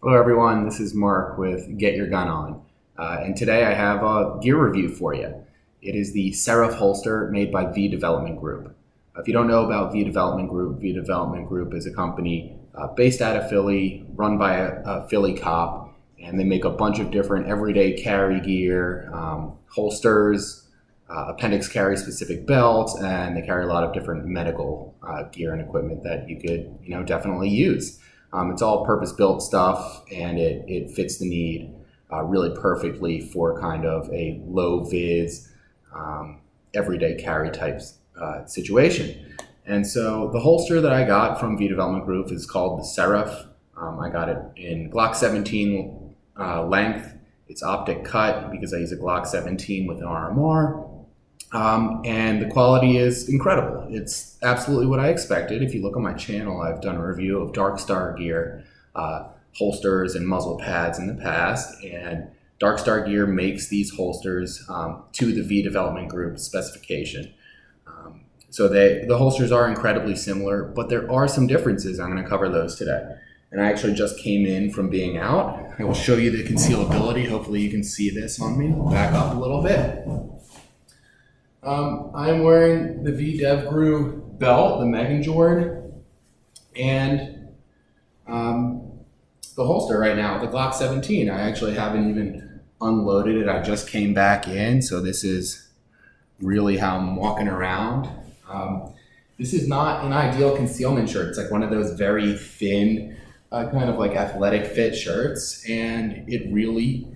Hello everyone, this is Mark with Get Your Gun On, and today I have a gear review for you. It is the Seraph holster made by Development Group. If you don't know about Development Group is a company based out of Philly, run by a Philly cop, and they make a bunch of different everyday carry gear, holsters, appendix carry specific belts, and they carry a lot of different medical gear and equipment that you could definitely use. It's all purpose-built stuff, and it fits the need really perfectly for kind of a low-vis, everyday carry type situation. And so the holster that I got from Development Group is called the Seraph. I got it in Glock 17 length. It's optic cut because I use a Glock 17 with an RMR. And the quality is incredible. It's absolutely what I expected. If you look on my channel, I've done a review of Darkstar gear, holsters and muzzle pads in the past, and Darkstar gear makes these holsters to the Development Group specification. So the holsters are incredibly similar, but there are some differences. I'm going to cover those today. And I actually just came in from being out. I will show you the concealability. Hopefully you can see this on me. Back up a little bit. I'm wearing the VDEVGRU belt, the Meganjord, and the holster right now, the Glock 17. I actually haven't even unloaded it. I just came back in, so this is really how I'm walking around. This is not an ideal concealment shirt. It's like one of those very thin, kind of like athletic fit shirts, and it really,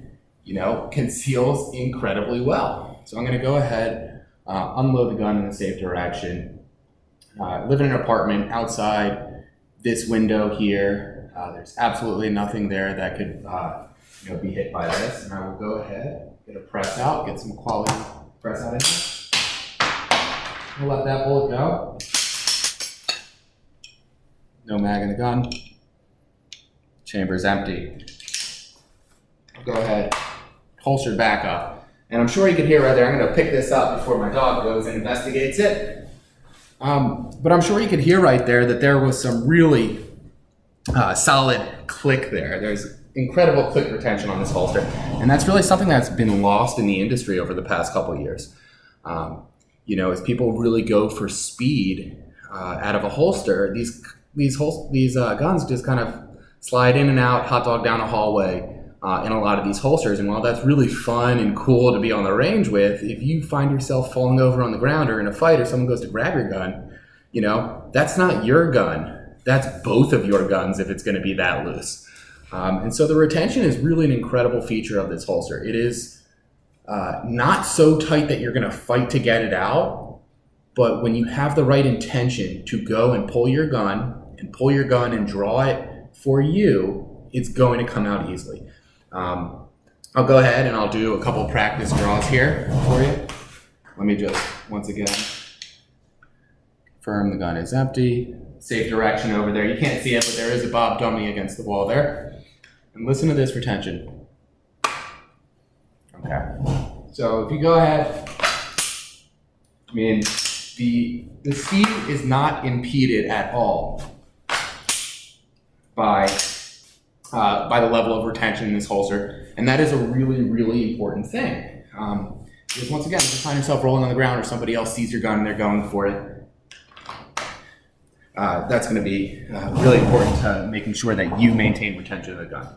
conceals incredibly well. So I'm going to go ahead, unload the gun in a safe direction. Live in an apartment outside this window here. There's absolutely nothing there that could be hit by this. And I will go ahead, get a press out, get some quality press out in here. We'll let that bullet go. No mag in the gun. Chamber's empty. I'll go ahead, holster back up. And I'm sure you can hear right there, I'm going to pick this up before my dog goes and investigates it. But I'm sure you could hear right there that there was some really solid click there. There's incredible click retention on this holster. And that's really something that's been lost in the industry over the past couple of years. As people really go for speed out of a holster, these guns just kind of slide in and out, hot dog down a hallway. In a lot of these holsters, and while that's really fun and cool to be on the range with, if you find yourself falling over on the ground or in a fight or someone goes to grab your gun, that's not your gun. That's both of your guns if it's going to be that loose. And so the retention is really an incredible feature of this holster. It is not so tight that you're going to fight to get it out, but when you have the right intention to go and pull your gun and draw it for you, it's going to come out easily. I'll go ahead and I'll do a couple practice draws here for you. Let me just, once again, confirm the gun is empty. Safe direction over there. You can't see it, but there is a Bob dummy against the wall there. And listen to this retention. Okay. So if you go ahead, the speed is not impeded at all by the level of retention in this holster, and that is a really, really important thing. Because once again, if you find yourself rolling on the ground or somebody else sees your gun and they're going for it, that's going to be really important to making sure that you maintain retention of the gun.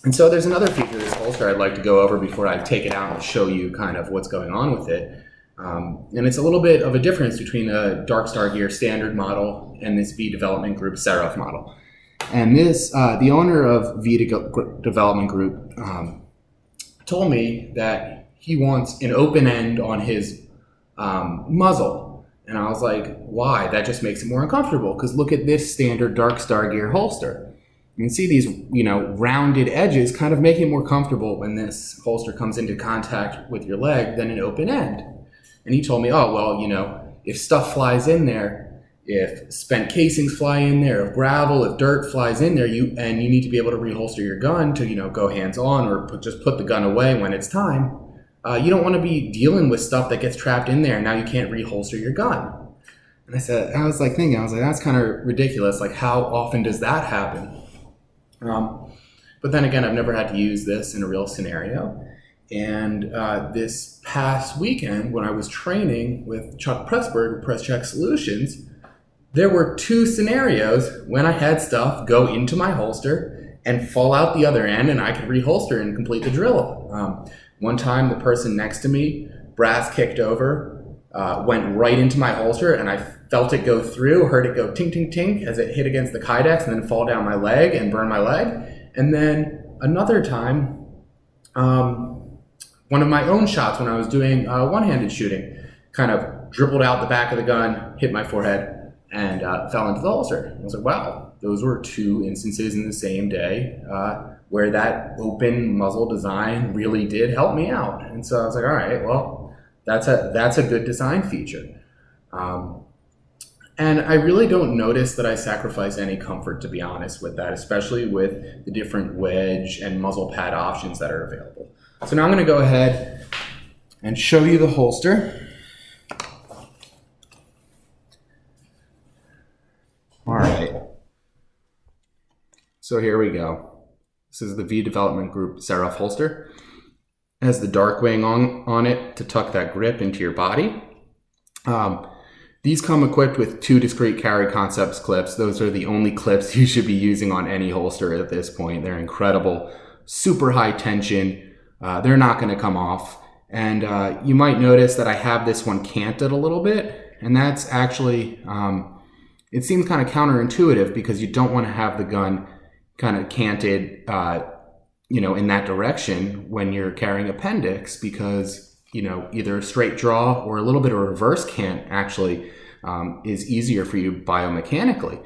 And so there's another feature of this holster I'd like to go over before I take it out and show you kind of what's going on with it. And it's a little bit of a difference between the Darkstar Gear standard model and this Development Group Seraph model. And this, the owner of Development Group told me that he wants an open end on his muzzle. And I was like, why? That just makes it more uncomfortable, because look at this standard Darkstar Gear holster. You can see these, rounded edges kind of make it more comfortable when this holster comes into contact with your leg than an open end. And he told me, oh, well, if stuff flies in there, if spent casings fly in there, if gravel, if dirt flies in there, you need to be able to reholster your gun to, go hands-on or just put the gun away when it's time. You don't want to be dealing with stuff that gets trapped in there and now you can't reholster your gun. And I was thinking, that's kind of ridiculous. Like, how often does that happen? But then again, I've never had to use this in a real scenario. And this past weekend, when I was training with Chuck Pressburg of Press Check Solutions, there were 2 scenarios when I had stuff go into my holster and fall out the other end, and I could reholster and complete the drill. One time, the person next to me, brass kicked over, went right into my holster, and I felt it go through, heard it go tink, tink, tink as it hit against the kydex and then fall down my leg and burn my leg. And then another time, one of my own shots when I was doing one-handed shooting, kind of dribbled out the back of the gun, hit my forehead, and fell into the holster. I was like, wow, those were 2 instances in the same day where that open muzzle design really did help me out. And so I was like, all right, well, that's a good design feature. And I really don't notice that I sacrifice any comfort, to be honest, with that, especially with the different wedge and muzzle pad options that are available. So now I'm going to go ahead and show you the holster. All right. So here we go. This is the V Development Group Seraph holster. It has the darkwing on it to tuck that grip into your body. These come equipped with 2 discrete carry concepts clips. Those are the only clips you should be using on any holster at this point. They're incredible, super high tension. They're not going to come off. And you might notice that I have this one canted a little bit. And that's actually, it seems kind of counterintuitive because you don't want to have the gun kind of canted, in that direction when you're carrying appendix, because either a straight draw or a little bit of reverse cant actually is easier for you biomechanically.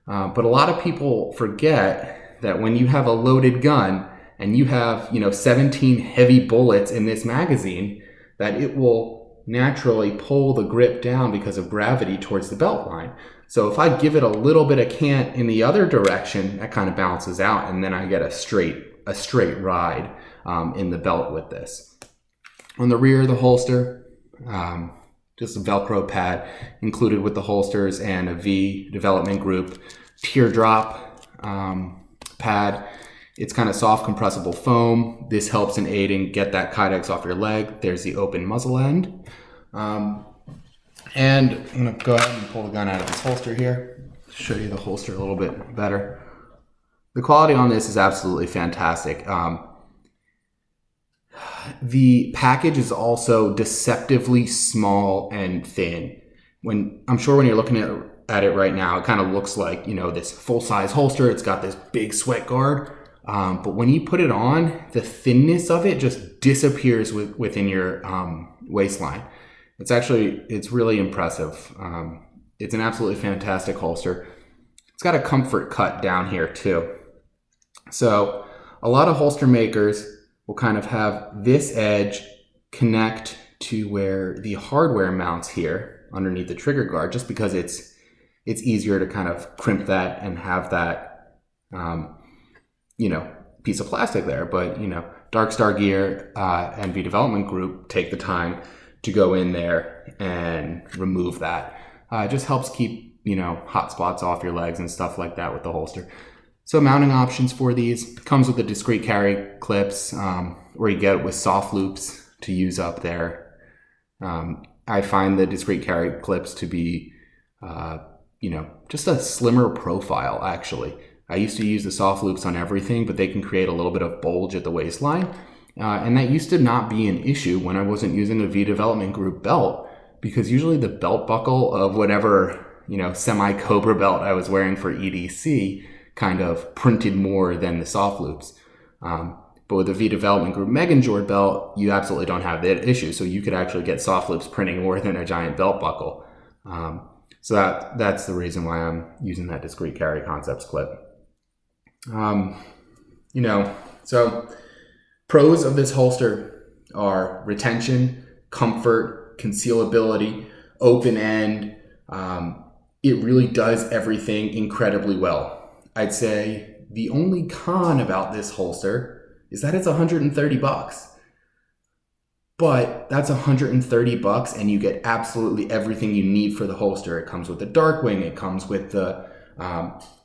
But a lot of people forget that when you have a loaded gun and you have 17 heavy bullets in this magazine, that it will naturally pull the grip down because of gravity towards the belt line. So if I give it a little bit of cant in the other direction, that kind of balances out, and then I get a straight ride in the belt with this. On the rear of the holster, just a Velcro pad included with the holsters and a V Development Group teardrop pad. It's kind of soft compressible foam. This helps in aiding get that kydex off your leg. There's the open muzzle end. And I'm going to go ahead and pull the gun out of this holster here, show you the holster a little bit better. The quality on this is absolutely fantastic. The package is also deceptively small and thin. I'm sure when you're looking at it right now, it kind of looks like, this full-size holster. It's got this big sweat guard. But when you put it on, the thinness of it just disappears within your waistline. It's really impressive. It's an absolutely fantastic holster. It's got a comfort cut down here too. So a lot of holster makers will kind of have this edge connect to where the hardware mounts here underneath the trigger guard, just because it's easier to kind of crimp that and have that, piece of plastic there. But, Dark Star Gear and V Development Group take the time to go in there and remove that. It just helps keep, hot spots off your legs and stuff like that with the holster. So mounting options for these comes with the discrete carry clips, or you get it with soft loops to use up there. I find the discrete carry clips to be, just a slimmer profile, actually. I used to use the soft loops on everything, but they can create a little bit of bulge at the waistline. And that used to not be an issue when I wasn't using a V Development Group belt, because usually the belt buckle of whatever, semi-Cobra belt I was wearing for EDC kind of printed more than the soft loops. But with the V Development Group Meganjord belt, you absolutely don't have that issue. So you could actually get soft loops printing more than a giant belt buckle. So that's the reason why I'm using that discrete carry concepts clip. So pros of this holster are retention, comfort, concealability, open end. It really does everything incredibly well. I'd say the only con about this holster is that it's $130. But that's $130 and you get absolutely everything you need for the holster. It comes with the darkwing, it comes with the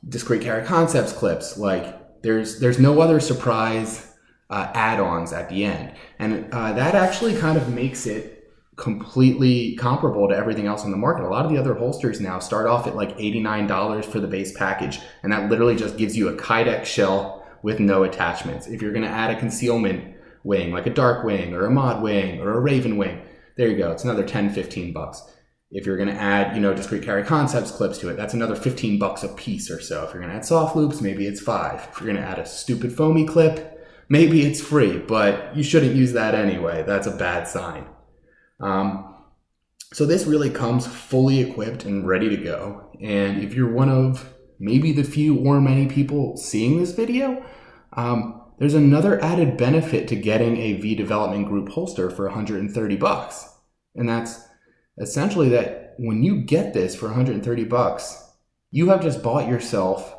discrete carry concepts clips. Like, there's no other surprise add-ons at the end. And that actually kind of makes it completely comparable to everything else on the market. A lot of the other holsters now start off at like $89 for the base package, and that literally just gives you a Kydex shell with no attachments. If you're going to add a concealment wing, like a darkwing or a mod wing or a raven wing, there you go. It's another 10, 15 bucks. If you're going to add, discrete carry concepts clips to it, that's another 15 bucks a piece or so. If you're going to add soft loops, maybe it's 5. If you're going to add a stupid foamy clip, maybe it's free, but you shouldn't use that anyway. That's a bad sign. So this really comes fully equipped and ready to go. And if you're one of maybe the few or many people seeing this video, there's another added benefit to getting a V Development Group holster for 130 bucks. And that's essentially that when you get this for 130 bucks, you have just bought yourself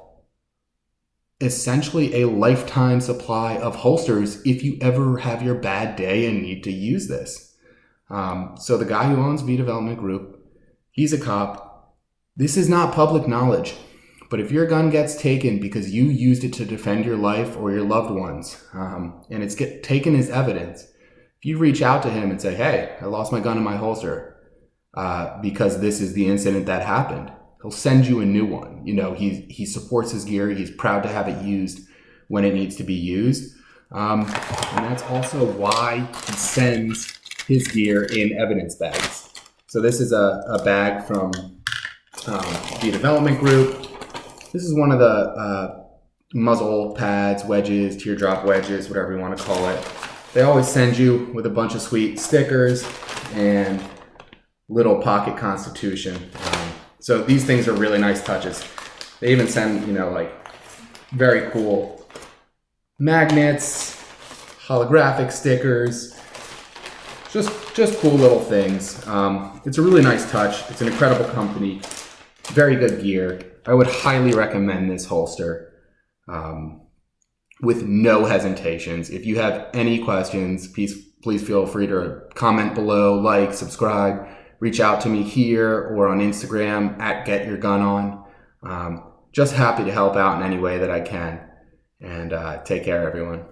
essentially a lifetime supply of holsters if you ever have your bad day and need to use this. So the guy who owns V Development Group, he's a cop. This is not public knowledge, but if your gun gets taken because you used it to defend your life or your loved ones, and it's taken as evidence, if you reach out to him and say, hey, I lost my gun in my holster because this is the incident that happened, he'll send you a new one. He supports his gear. He's proud to have it used when it needs to be used. And that's also why he sends his gear in evidence bags. So this is a bag from the Development Group. This is one of the muzzle pads, wedges, teardrop wedges, whatever you want to call it. They always send you with a bunch of sweet stickers and little pocket constitution. So these things are really nice touches. They even send, very cool magnets, holographic stickers, just cool little things. It's a really nice touch. It's an incredible company, very good gear. I would highly recommend this holster with no hesitations. If you have any questions, please feel free to comment below, like, subscribe, reach out to me here or on Instagram at GetYourGunOn. Just happy to help out in any way that I can. And take care, everyone.